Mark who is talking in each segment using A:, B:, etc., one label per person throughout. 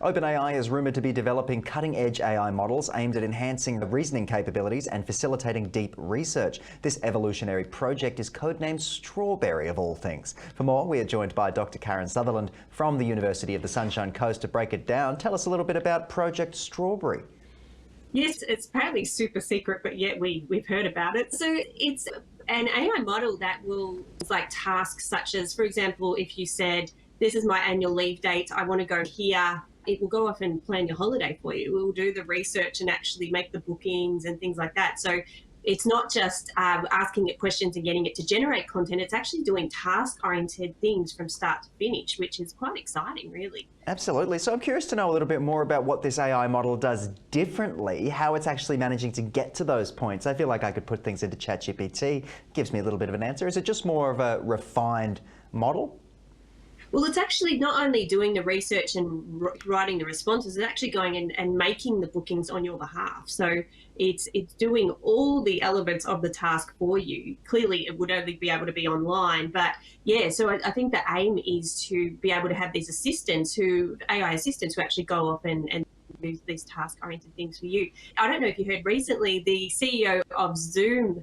A: OpenAI is rumoured to be developing cutting-edge AI models aimed at enhancing the reasoning capabilities and facilitating deep research. This evolutionary project is codenamed Strawberry, of all things. For more, we are joined by Dr. Karen Sutherland from the University of the Sunshine Coast to break it down. Tell us a little bit about Project Strawberry.
B: Yes, it's apparently super secret, but yet we've heard about it. So it's an AI model that will, like, tasks such as, for example, if you said, this is my annual leave date, I want to go here, it will go off and plan your holiday for you. It will do the research and actually make the bookings and things like that. So it's not just asking it questions and getting it to generate content, it's actually doing task-oriented things from start to finish, which is quite exciting, really.
A: Absolutely. So I'm curious to know a little bit more about what this AI model does differently, how it's actually managing to get to those points. I feel like I could put things into ChatGPT, gives me a little bit of an answer. Is it just more of a refined model?
B: Well, it's actually not only doing the research and writing the responses, it's actually going in and making the bookings on your behalf. So it's doing all the elements of the task for you. Clearly, it would only be able to be online. But yeah, so I think the aim is to be able to have these assistants AI assistants who actually go off and do these task-oriented things for you. I don't know if you heard recently, the CEO of Zoom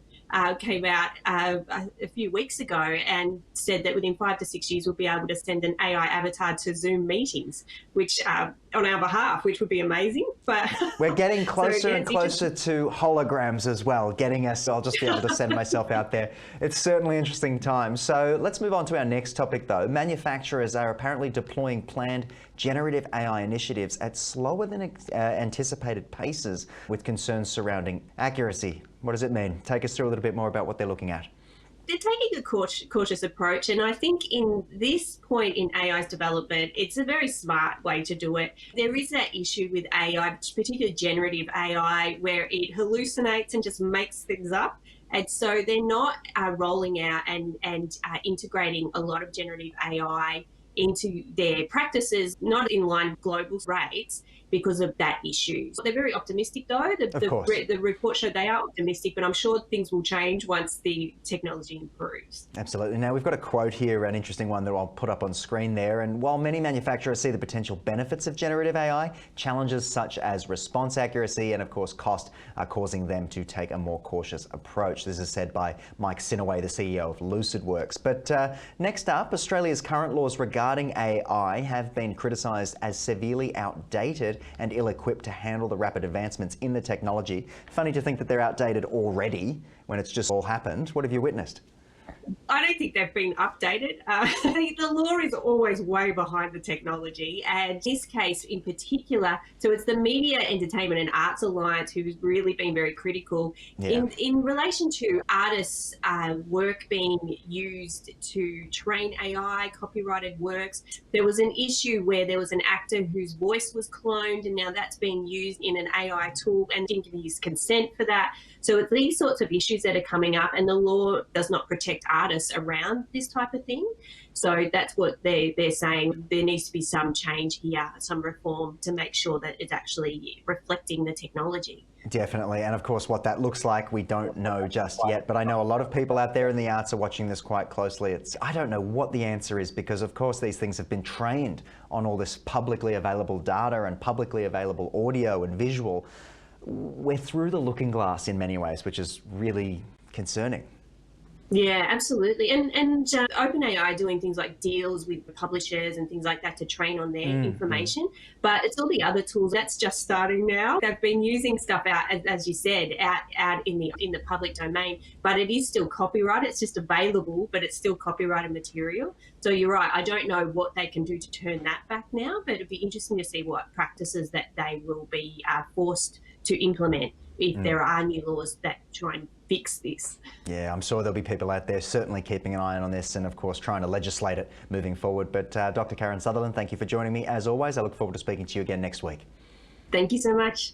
B: came out a few weeks ago and said that within 5 to 6 years we'll be able to send an AI avatar to Zoom meetings, which on our behalf, which would be amazing. But
A: we're getting closer and closer to holograms as well, getting us, I'll just be able to send myself out there. It's certainly interesting times. So let's move on to our next topic though. Manufacturers are apparently deploying planned generative AI initiatives at slower than anticipated paces, with concerns surrounding accuracy. What does it mean? Take us through a little bit more about what they're looking at.
B: They're taking a cautious approach, and I think in this point in AI's development, it's a very smart way to do it. There is that issue with AI, particularly generative AI, where it hallucinates and just makes things up. And so they're not rolling out and integrating a lot of generative AI into their practices, not in line with global rates because of that issue. So they're very optimistic though. The report showed they are optimistic, but I'm sure things will change once the technology improves.
A: Absolutely. Now we've got a quote here, an interesting one that I'll put up on screen there. And while many manufacturers see the potential benefits of generative AI, challenges such as response accuracy and of course cost are causing them to take a more cautious approach. This is said by Mike Loder, the CEO of LucidWorks. But next up, Australia's current laws regarding AI have been criticised as severely outdated and ill-equipped to handle the rapid advancements in the technology. Funny to think that they're outdated already when it's just all happened. What have you witnessed?
B: I don't think they've been updated. The law is always way behind the technology, and this case in particular, so it's the Media, Entertainment and Arts Alliance who's really been very critical in relation to artists' work being used to train AI, copyrighted works. There was an issue where there was an actor whose voice was cloned, and now that's being used in an AI tool and didn't give his consent for that. So it's these sorts of issues that are coming up, and the law does not protect artists around this type of thing. So that's what they're saying. There needs to be some change here, some reform to make sure that it's actually reflecting the technology.
A: Definitely. And of course, what that looks like, we don't know just yet. But I know a lot of people out there in the arts are watching this quite closely. I don't know what the answer is, because of course these things have been trained on all this publicly available data and publicly available audio and visual. We're through the looking glass in many ways, which is really concerning.
B: Yeah, absolutely. And OpenAI doing things like deals with publishers and things like that to train on their information. But it's all the other tools that's just starting now. They've been using stuff out, as you said, out in the public domain, but it is still copyrighted. It's just available, but it's still copyrighted material. So you're right. I don't know what they can do to turn that back now, but it'd be interesting to see what practices that they will be forced to implement if there are new laws that try and fix this.
A: Yeah, I'm sure there'll be people out there certainly keeping an eye on this and of course trying to legislate it moving forward. But Dr. Karen Sutherland, thank you for joining me as always. I look forward to speaking to you again next week.
B: Thank you so much.